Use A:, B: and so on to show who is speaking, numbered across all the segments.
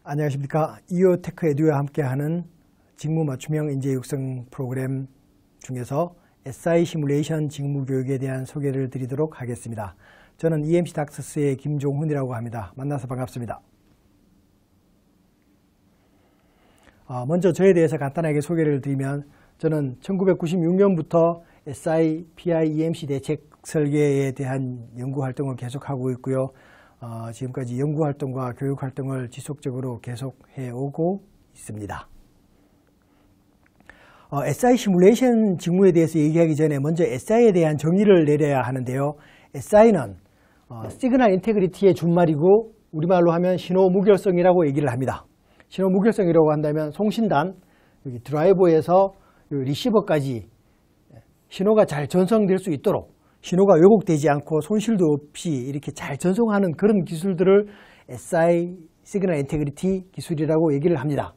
A: 안녕하십니까. 이오테크 에듀와 함께하는 직무 맞춤형 인재 육성 프로그램 중에서 SI 시뮬레이션 직무 교육에 대한 소개를 드리도록 하겠습니다. 저는 EMC 닥터스의 김종훈이라고 합니다. 만나서 반갑습니다. 먼저 저에 대해서 간단하게 소개를 드리면 저는 1996년부터 SI, PI, EMC 대책 설계에 대한 연구 활동을 계속하고 있고요. 지금까지 연구 활동과 교육 활동을 지속적으로 계속해 오고 있습니다. SI 시뮬레이션 직무에 대해서 얘기하기 전에 먼저 SI에 대한 정의를 내려야 하는데요. SI는 시그널 인테그리티의 준말이고 우리말로 하면 신호 무결성이라고 얘기를 합니다. 신호 무결성이라고 한다면 송신단, 여기 드라이버에서 리시버까지 신호가 잘 전송될 수 있도록 신호가 왜곡되지 않고 손실도 없이 이렇게 잘 전송하는 그런 기술들을 SI 시그널 인테그리티 기술이라고 얘기를 합니다.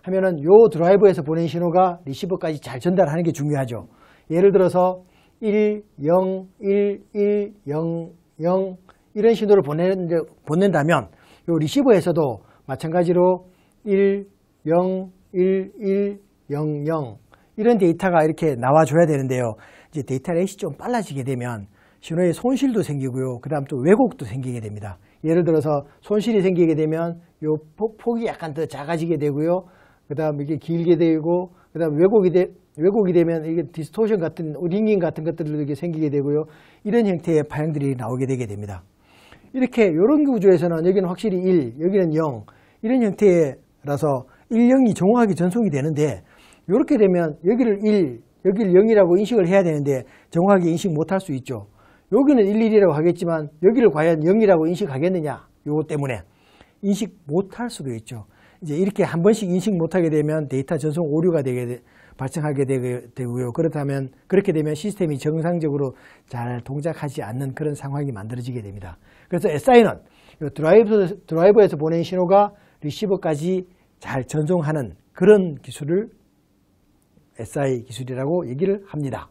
A: 하면은 요 드라이버에서 보낸 신호가 리시버까지 잘 전달하는 게 중요하죠. 예를 들어서 1, 0, 1, 1, 0, 0 이런 신호를 보낸다면 요 리시버에서도 마찬가지로 1, 0, 1, 1, 0, 0 이런 데이터가 이렇게 나와줘야 되는데요. 이제 데이터 렛이 좀 빨라지게 되면 신호에 손실도 생기고요. 그 다음 또 왜곡도 생기게 됩니다. 예를 들어서 손실이 생기게 되면 요 폭이 약간 더 작아지게 되고요. 그 다음 이게 길게 되고, 그 다음 왜곡이 되면 이게 디스토션 같은, 링잉 같은 것들도 이렇게 생기게 되고요. 이런 형태의 파형들이 나오게 되게 됩니다. 이렇게 이런 구조에서는 여기는 확실히 1, 여기는 0 이런 형태라서 1, 0이 정확하게 전송이 되는데 이렇게 되면 여기를 1, 여기를 0이라고 인식을 해야 되는데 정확하게 인식 못할 수 있죠. 여기는 1, 1이라고 하겠지만 여기를 과연 0이라고 인식하겠느냐, 요거 때문에 인식 못할 수도 있죠. 이제 이렇게 한 번씩 인식 못하게 되면 데이터 전송 오류가 발생하게 되고요. 그렇게 되면 시스템이 정상적으로 잘 동작하지 않는 그런 상황이 만들어지게 됩니다. 그래서 SI는 드라이버에서 보낸 신호가 리시버까지 잘 전송하는 그런 기술을 SI 기술이라고 얘기를 합니다.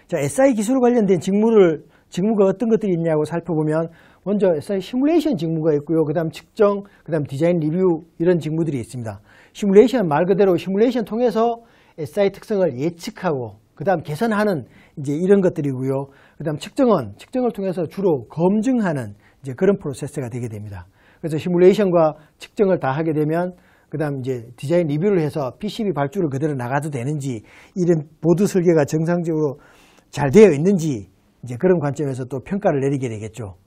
A: 자, SI 기술 관련된 직무가 어떤 것들이 있냐고 살펴보면 먼저 SI 시뮬레이션 직무가 있고요. 그 다음 측정, 그 다음 디자인 리뷰 이런 직무들이 있습니다. 시뮬레이션 말 그대로 시뮬레이션 통해서 SI 특성을 예측하고 그 다음 개선하는 이제 이런 것들이고요. 그 다음 측정을 통해서 주로 검증하는 이제 그런 프로세스가 되게 됩니다. 그래서 시뮬레이션과 측정을 다 하게 되면 그 다음 이제 디자인 리뷰를 해서 PCB 발주를 그대로 나가도 되는지, 이런 보드 설계가 정상적으로 잘 되어 있는지, 이제 그런 관점에서 또 평가를 내리게 되겠죠.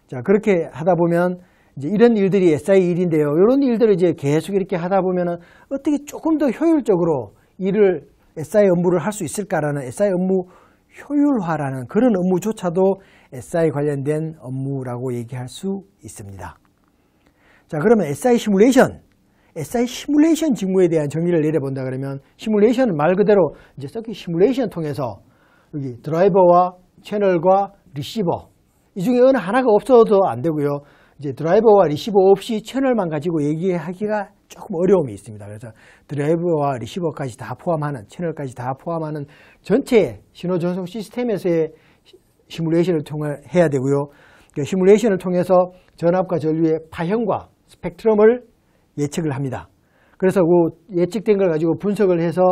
A: 자, 그렇게 하다 보면 이제 이런 일들이 SI 일인데요. 이런 일들을 이제 계속 이렇게 하다 보면은 어떻게 조금 더 효율적으로 SI 업무를 할 수 있을까라는 SI 업무 효율화라는 그런 업무조차도 SI 관련된 업무라고 얘기할 수 있습니다. 자, 그러면 SI 시뮬레이션 직무에 대한 정의를 내려본다 그러면 시뮬레이션은 말 그대로 이제 서킷 시뮬레이션 통해서 여기 드라이버와 채널과 리시버 이 중에 어느 하나가 없어도 안 되고요. 이제 드라이버와 리시버 없이 채널만 가지고 얘기하기가 조금 어려움이 있습니다. 그래서 드라이버와 리시버까지 다 포함하는, 채널까지 다 포함하는 전체 신호 전송 시스템에서의 시뮬레이션을 해야 되고요. 시뮬레이션을 통해서 전압과 전류의 파형과 스펙트럼을 예측을 합니다. 그래서 그 예측된 걸 가지고 분석을 해서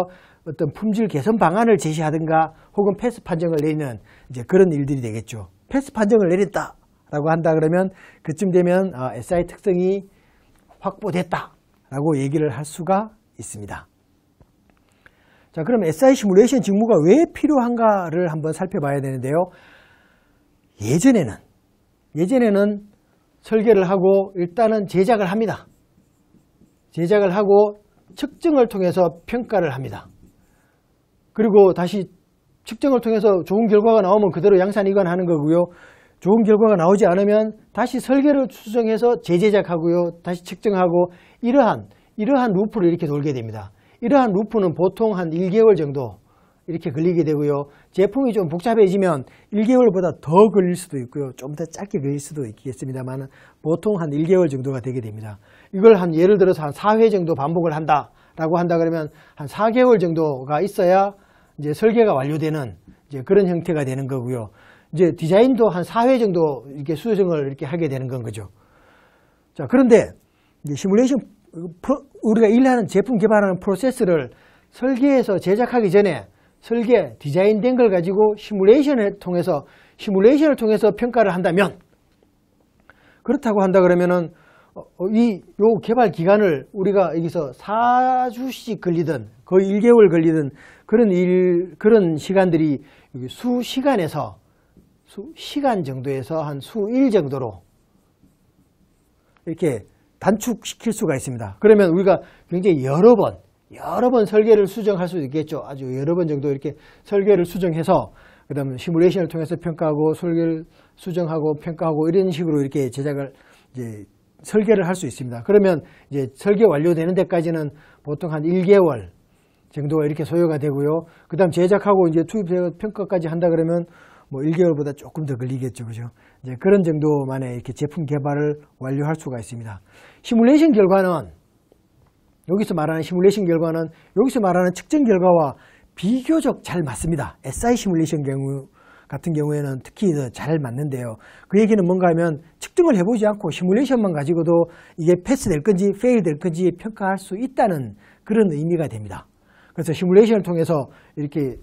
A: 어떤 품질 개선 방안을 제시하든가 혹은 패스 판정을 내리는 이제 그런 일들이 되겠죠. 패스 판정을 내렸다라고 한다 그러면 그쯤 되면 SI 특성이 확보됐다라고 얘기를 할 수가 있습니다. 자, 그럼 SI 시뮬레이션 직무가 왜 필요한가를 한번 살펴봐야 되는데요. 예전에는 설계를 하고 일단은 제작을 합니다. 제작을 하고 측정을 통해서 평가를 합니다. 그리고 다시 측정을 통해서 좋은 결과가 나오면 그대로 양산이관하는 거고요. 좋은 결과가 나오지 않으면 다시 설계를 수정해서 재제작하고요. 다시 측정하고 이러한 루프를 이렇게 돌게 됩니다. 이러한 루프는 보통 한 1개월 정도 이렇게 걸리게 되고요. 제품이 좀 복잡해지면 1개월보다 더 걸릴 수도 있고요. 좀 더 짧게 걸릴 수도 있겠습니다만 보통 한 1개월 정도가 되게 됩니다. 이걸 예를 들어서 한 4회 정도 반복을 한다라고 한다 그러면 한 4개월 정도가 있어야 이제 설계가 완료되는 이제 그런 형태가 되는 거고요. 이제 디자인도 한 4회 정도 이렇게 수정을 이렇게 하게 되는 건 거죠. 자, 그런데 이제 시뮬레이션, 우리가 일하는 제품 개발하는 프로세스를 설계해서 제작하기 전에 설계, 디자인된 걸 가지고 시뮬레이션을 통해서 평가를 한다면, 그렇다고 한다 그러면은 요 개발 기간을 우리가 여기서 4주씩 걸리든 거의 1개월 걸리든 그런 시간들이 수시간 정도에서 한 수일 정도로 이렇게 단축시킬 수가 있습니다. 그러면 우리가 굉장히 여러 번 설계를 수정할 수 있겠죠. 아주 여러 번 정도 이렇게 설계를 수정해서 그 다음에 시뮬레이션을 통해서 평가하고 설계를 수정하고 평가하고 이런 식으로 이렇게 설계를 할 수 있습니다. 그러면 이제 설계 완료되는 데까지는 보통 한 1개월 정도가 이렇게 소요가 되고요. 그 다음 제작하고 이제 투입 평가까지 한다 그러면 뭐 1개월보다 조금 더 걸리겠죠. 그죠? 이제 그런 정도만에 이렇게 제품 개발을 완료할 수가 있습니다. 시뮬레이션 결과는 여기서 말하는 측정 결과와 비교적 잘 맞습니다. SI 시뮬레이션 같은 경우에는 특히 더 잘 맞는데요. 그 얘기는 뭔가 하면 측정을 해보지 않고 시뮬레이션만 가지고도 이게 패스될 건지 페일될 건지 평가할 수 있다는 그런 의미가 됩니다. 그래서 시뮬레이션을 통해서 이렇게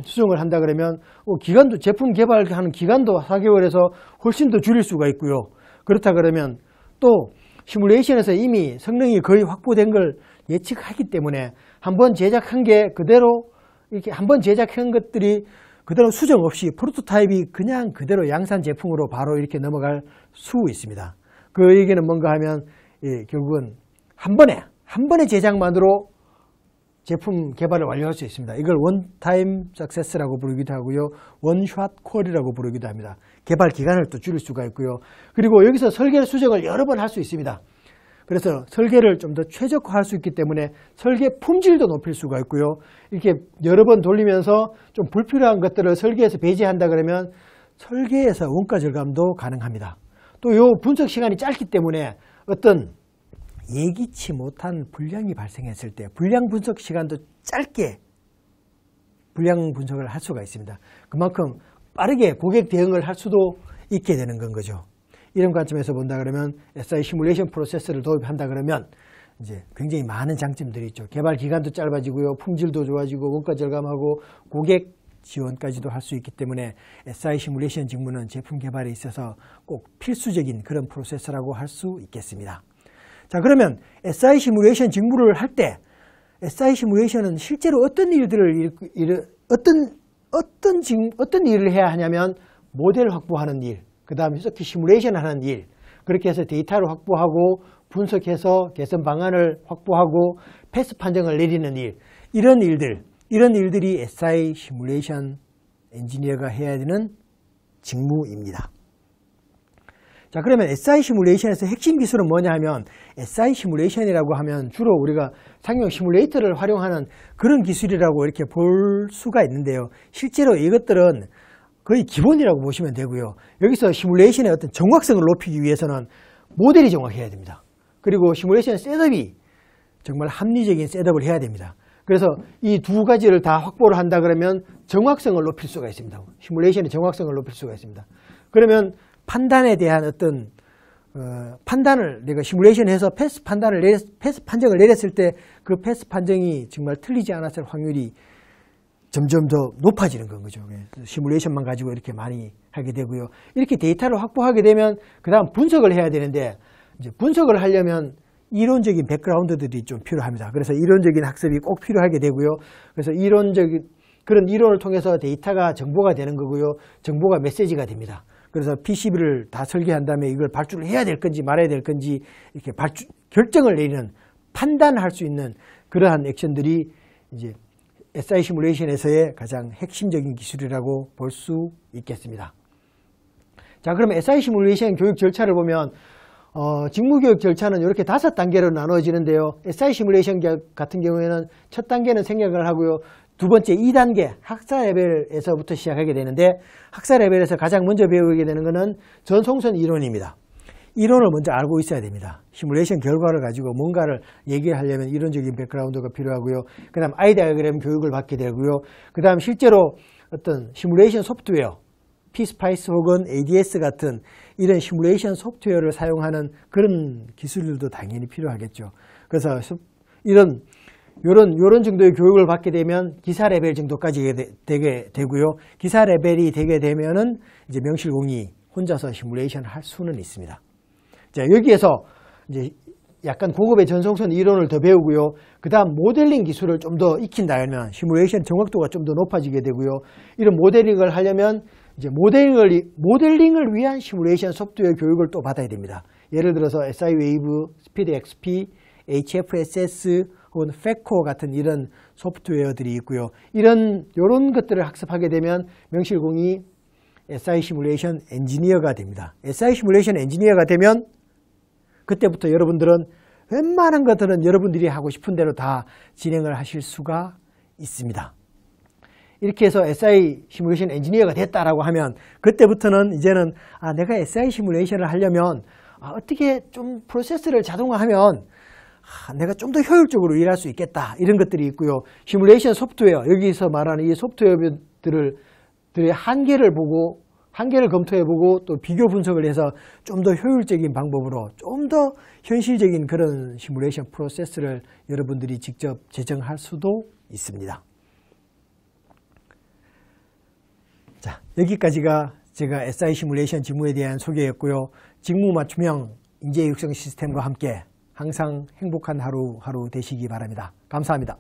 A: 수정을 한다 그러면 기간도, 제품 개발하는 기간도 4개월에서 훨씬 더 줄일 수가 있고요. 그렇다 그러면 또 시뮬레이션에서 이미 성능이 거의 확보된 걸 예측하기 때문에 한번 제작한 게 그대로 이렇게 한번 제작한 것들이 그대로 수정 없이 프로토타입이 그냥 그대로 양산 제품으로 바로 이렇게 넘어갈 수 있습니다. 그 얘기는 뭔가 하면 결국은 한 번의 제작만으로 제품 개발을 완료할 수 있습니다. 이걸 원타임 석세스라고 부르기도 하고요. 원샷 콜이라고 부르기도 합니다. 개발 기간을 또 줄일 수가 있고요. 그리고 여기서 설계 수정을 여러 번 할 수 있습니다. 그래서 설계를 좀 더 최적화할 수 있기 때문에 설계 품질도 높일 수가 있고요. 이렇게 여러 번 돌리면서 좀 불필요한 것들을 설계에서 배제한다 그러면 설계에서 원가 절감도 가능합니다. 또 요 분석 시간이 짧기 때문에 어떤 예기치 못한 불량이 발생했을 때 불량 분석 시간도 짧게 불량 분석을 할 수가 있습니다. 그만큼 빠르게 고객 대응을 할 수도 있게 되는 건 거죠. 이런 관점에서 본다 그러면 SI 시뮬레이션 프로세스를 도입한다 그러면 이제 굉장히 많은 장점들이 있죠. 개발 기간도 짧아지고요. 품질도 좋아지고 원가 절감하고 고객 지원까지도 할 수 있기 때문에 SI 시뮬레이션 직무는 제품 개발에 있어서 꼭 필수적인 그런 프로세스라고 할 수 있겠습니다. 자, 그러면 SI 시뮬레이션 직무를 할 때 SI 시뮬레이션은 실제로 어떤 일을 해야 하냐면 모델 확보하는 일, 그 다음에 시뮬레이션 하는 일, 그렇게 해서 데이터를 확보하고 분석해서 개선 방안을 확보하고 패스 판정을 내리는 일, 이런 일들이 SI 시뮬레이션 엔지니어가 해야 되는 직무입니다. 자, 그러면 SI 시뮬레이션에서 핵심 기술은 뭐냐 하면 SI 시뮬레이션이라고 하면 주로 우리가 상용 시뮬레이터를 활용하는 그런 기술이라고 이렇게 볼 수가 있는데요. 실제로 이것들은 거의 기본이라고 보시면 되고요. 여기서 시뮬레이션의 어떤 정확성을 높이기 위해서는 모델이 정확해야 됩니다. 그리고 시뮬레이션 셋업이 정말 합리적인 셋업을 해야 됩니다. 그래서 이 두 가지를 다 확보를 한다 그러면 정확성을 높일 수가 있습니다. 시뮬레이션의 정확성을 높일 수가 있습니다. 그러면 판단에 대한 어떤 판단을 내가 시뮬레이션해서 패스 판정을 내렸을 때 그 패스 판정이 정말 틀리지 않았을 확률이 점점 더 높아지는 건 거죠. 시뮬레이션만 가지고 이렇게 많이 하게 되고요. 이렇게 데이터를 확보하게 되면 그 다음 분석을 해야 되는데 이제 분석을 하려면 이론적인 백그라운드들이 좀 필요합니다. 그래서 이론적인 학습이 꼭 필요하게 되고요. 그래서 그런 이론을 통해서 데이터가 정보가 되는 거고요. 정보가 메시지가 됩니다. 그래서 PCB를 다 설계한 다음에 이걸 발주를 해야 될 건지 말아야 될 건지 이렇게 결정을 내리는 판단할 수 있는 그러한 액션들이 이제 SI 시뮬레이션에서의 가장 핵심적인 기술이라고 볼 수 있겠습니다. 자, 그러면 SI 시뮬레이션 교육 절차를 보면 직무교육 절차는 이렇게 5단계로 나눠지는데요. SI 시뮬레이션 같은 경우에는 첫 단계는 생략을 하고요. 두 번째 2단계 학사 레벨에서부터 시작하게 되는데 학사 레벨에서 가장 먼저 배우게 되는 것은 전송선 이론입니다. 이론을 먼저 알고 있어야 됩니다. 시뮬레이션 결과를 가지고 뭔가를 얘기하려면 이론적인 백그라운드가 필요하고요. 그 다음 아이디어그램 교육을 받게 되고요. 그 다음 실제로 어떤 시뮬레이션 소프트웨어, PSPICE 혹은 ADS 같은 이런 시뮬레이션 소프트웨어를 사용하는 그런 기술들도 당연히 필요하겠죠. 그래서 이런 정도의 교육을 받게 되면 기사 레벨 정도까지 되게 되고요. 기사 레벨이 되게 되면은 이제 명실공히 혼자서 시뮬레이션을 할 수는 있습니다. 자, 여기에서 이제 약간 고급의 전송선 이론을 더 배우고요. 그 다음 모델링 기술을 좀 더 익힌다면 시뮬레이션 정확도가 좀 더 높아지게 되고요. 이런 모델링을 하려면 이제 모델링을 위한 시뮬레이션 소프트웨어 교육을 또 받아야 됩니다. 예를 들어서 SI 웨이브, 스피드 XP, HFSS 혹은 FECO 같은 이런 소프트웨어들이 있고요. 이런 것들을 학습하게 되면 명실공히 SI 시뮬레이션 엔지니어가 됩니다. SI 시뮬레이션 엔지니어가 되면 그때부터 여러분들은 웬만한 것들은 여러분들이 하고 싶은 대로 다 진행을 하실 수가 있습니다. 이렇게 해서 SI 시뮬레이션 엔지니어가 됐다라고 하면 그때부터는 이제는 내가 SI 시뮬레이션을 하려면 어떻게 좀 프로세스를 자동화하면 내가 좀 더 효율적으로 일할 수 있겠다. 이런 것들이 있고요. 시뮬레이션 소프트웨어, 여기서 말하는 이 소프트웨어들의 한계를 검토해보고 또 비교 분석을 해서 좀 더 효율적인 방법으로 좀 더 현실적인 그런 시뮬레이션 프로세스를 여러분들이 직접 제정할 수도 있습니다. 자, 여기까지가 제가 SI 시뮬레이션 직무에 대한 소개였고요. 직무 맞춤형 인재 육성 시스템과 함께 항상 행복한 하루 되시기 바랍니다. 감사합니다.